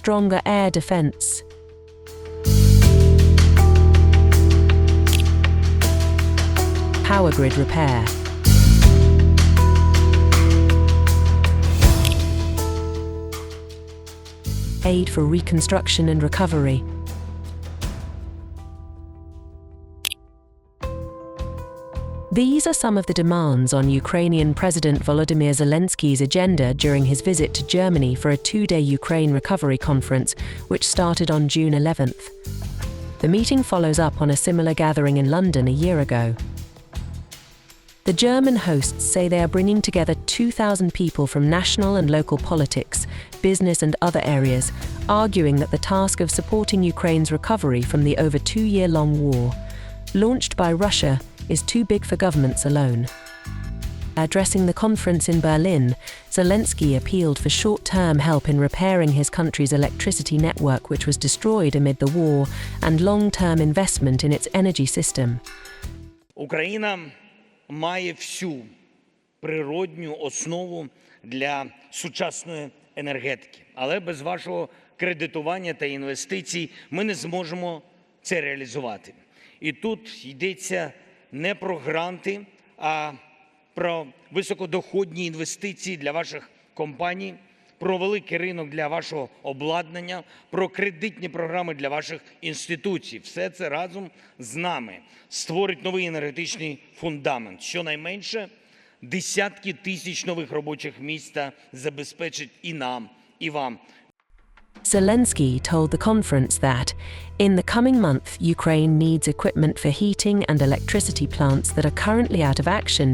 stronger air defense. Power grid repair. Aid for reconstruction and recovery. These are some of the demands on Ukrainian President Volodymyr Zelenskyy's agenda during his visit to Germany for a two-day Ukraine recovery conference, which started on June 11th. The meeting follows up on a similar gathering in London a year ago. The German hosts say they are bringing together 2,000 people from national and local politics, business and other areas, arguing that the task of supporting Ukraine's recovery from the over 2-year-long war, launched by Russia, is too big for governments alone. Addressing the conference in Berlin, Zelensky appealed for short-term help in repairing his country's electricity network, which was destroyed amid the war, and long-term investment in its energy system. Україна має всю природню основу для сучасної енергетики. Але без вашого кредитування та інвестицій ми не зможемо це реалізувати. І тут йдеться не про гранти, а про високодоходні інвестиції для ваших компаній, про великий ринок для вашого обладнання, про кредитні програми для ваших інституцій. Все це разом з нами створить новий енергетичний фундамент. Щонайменше десятки тисяч нових робочих місць та забезпечить і нам, і вам. Zelensky told the conference that, in the coming month, Ukraine needs equipment for heating and electricity plants that are currently out of action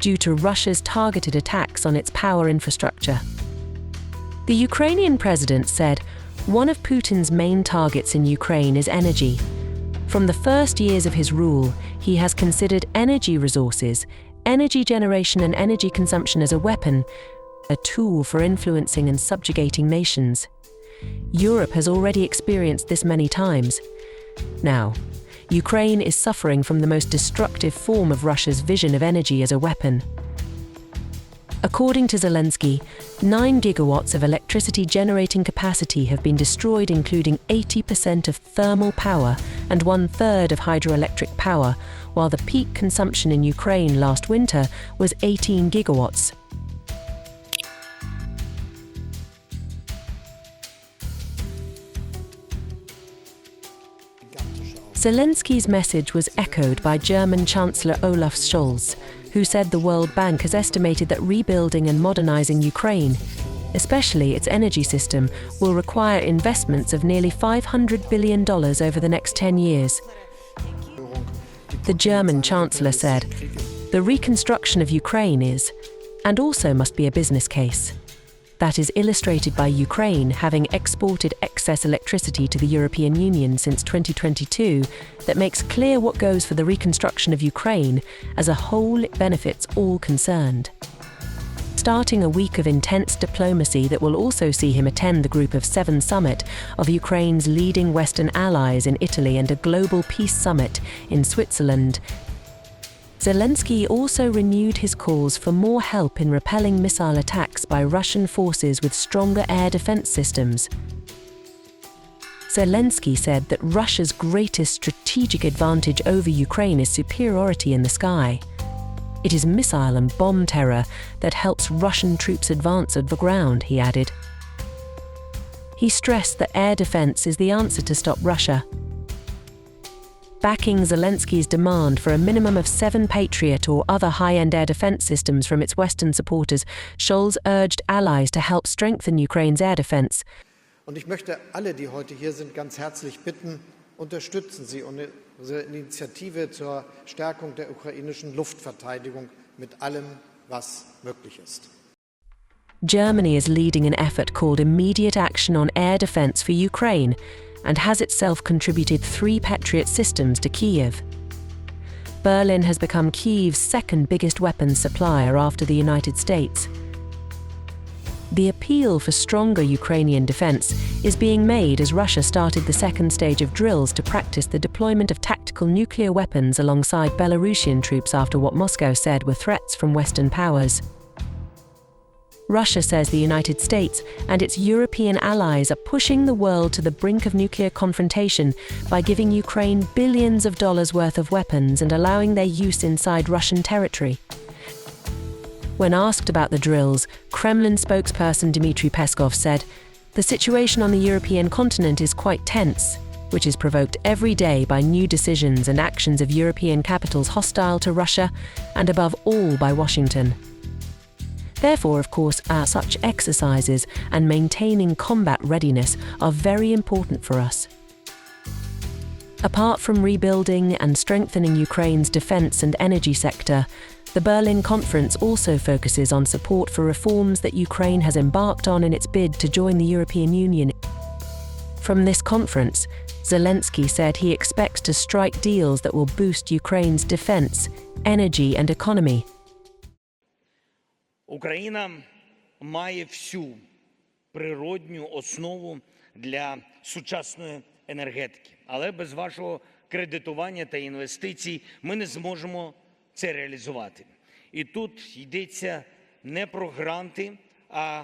due to Russia's targeted attacks on its power infrastructure. The Ukrainian president said, one of Putin's main targets in Ukraine is energy. From the first years of his rule, he has considered energy resources, energy generation and energy consumption as a weapon, a tool for influencing and subjugating nations. Europe has already experienced this many times. Now, Ukraine is suffering from the most destructive form of Russia's vision of energy as a weapon. According to Zelensky, 9 gigawatts of electricity generating capacity have been destroyed, including 80% of thermal power and 1/3 of hydroelectric power, while the peak consumption in Ukraine last winter was 18 gigawatts. Zelensky's message was echoed by German Chancellor Olaf Scholz, who said the World Bank has estimated that rebuilding and modernizing Ukraine, especially its energy system, will require investments of nearly $500 billion over the next 10 years. The German Chancellor said, the reconstruction of Ukraine is, and also must be, a business case. That is illustrated by Ukraine having exported excess electricity to the European Union since 2022 that makes clear what goes for the reconstruction of Ukraine. As a whole, it benefits all concerned. Starting a week of intense diplomacy that will also see him attend the Group of 7 summit of Ukraine's leading Western allies in Italy and a global peace summit in Switzerland, Zelensky also renewed his calls for more help in repelling missile attacks by Russian forces with stronger air defense systems. Zelensky said that Russia's greatest strategic advantage over Ukraine is superiority in the sky. It is missile and bomb terror that helps Russian troops advance at the ground, he added. He stressed that air defense is the answer to stop Russia. Backing Zelensky's demand for a minimum of 7 Patriot or other high-end air defense systems from its Western supporters, Scholz urged allies to help strengthen Ukraine's air defense. Und ich möchte alle, die heute hier sind, ganz herzlich bitten, unterstützen Sie unsere Initiative zur Stärkung der ukrainischen Luftverteidigung mit allem, was möglich ist. Germany is leading an effort called Immediate Action on Air Defense for Ukraine, and has itself contributed 3 Patriot systems to Kyiv. Berlin has become Kyiv's second biggest weapons supplier after the United States. The appeal for stronger Ukrainian defense is being made as Russia started the second stage of drills to practice the deployment of tactical nuclear weapons alongside Belarusian troops after what Moscow said were threats from Western powers. Russia says the United States and its European allies are pushing the world to the brink of nuclear confrontation by giving Ukraine billions of dollars worth of weapons and allowing their use inside Russian territory. When asked about the drills, Kremlin spokesperson Dmitry Peskov said, "The situation on the European continent is quite tense, which is provoked every day by new decisions and actions of European capitals hostile to Russia, and above all by Washington. Therefore, of course, such exercises and maintaining combat readiness are very important for us." Apart from rebuilding and strengthening Ukraine's defense and energy sector, the Berlin conference also focuses on support for reforms that Ukraine has embarked on in its bid to join the European Union. From this conference, Zelensky said he expects to strike deals that will boost Ukraine's defense, energy and economy. Україна має всю природню основу для сучасної енергетики. Але без вашого кредитування та інвестицій ми не зможемо це реалізувати. І тут йдеться не про гранти, а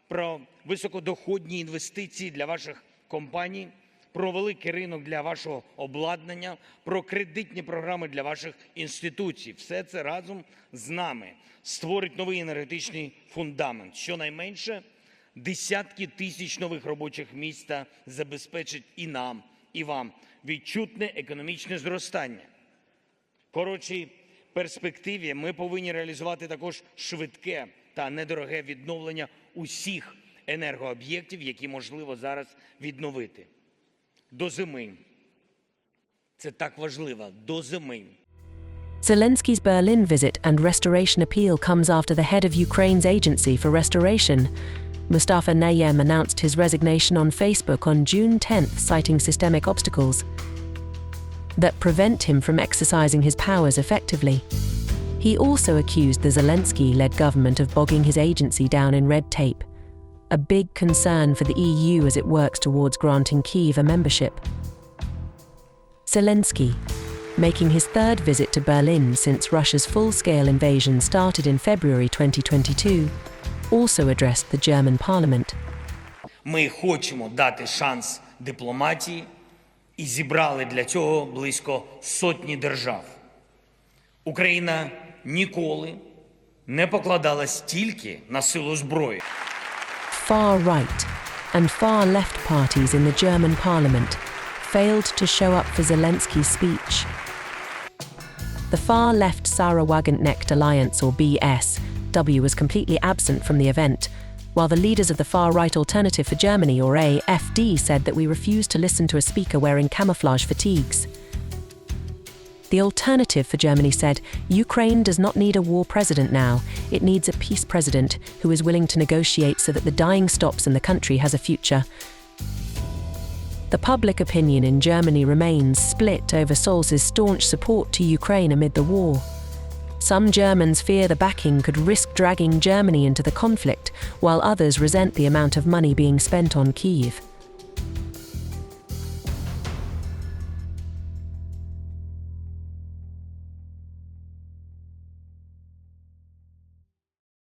про високодоходні інвестиції для ваших компаній, про великий ринок для вашого обладнання, про кредитні програми для ваших інституцій. Все це разом з нами створить новий енергетичний фундамент. Щонайменше десятки тисяч нових робочих місць та забезпечить і нам, і вам відчутне економічне зростання. В коротшій перспективі ми повинні реалізувати також швидке та недороге відновлення усіх енергооб'єктів, які можливо зараз відновити. До зими. Це так важливо. До зими. Zelensky's Berlin visit and restoration appeal comes after the head of Ukraine's Agency for Restoration, Mustafa Nayem, announced his resignation on Facebook on June 10th, citing systemic obstacles that prevent him from exercising his powers effectively. He also accused the Zelensky-led government of bogging his agency down in red tape, a big concern for the EU as it works towards granting Kyiv a membership. Zelensky, making his third visit to Berlin since Russia's full-scale invasion started in February 2022, also addressed the German parliament. Ми хочемо дати шанс дипломатії і зібрали для цього близько сотні держав. Україна ніколи не покладалась тільки на силу зброї. Far-right and far-left parties in the German parliament failed to show up for Zelensky's speech. The far-left Sahra Wagenknecht Alliance, or BSW, was completely absent from the event, while the leaders of the far-right Alternative for Germany, or AfD, said that we refuse to listen to a speaker wearing camouflage fatigues. The Alternative for Germany said, Ukraine does not need a war president now, it needs a peace president who is willing to negotiate so that the dying stops and the country has a future. The public opinion in Germany remains split over Scholz's staunch support to Ukraine amid the war. Some Germans fear the backing could risk dragging Germany into the conflict, while others resent the amount of money being spent on Kyiv.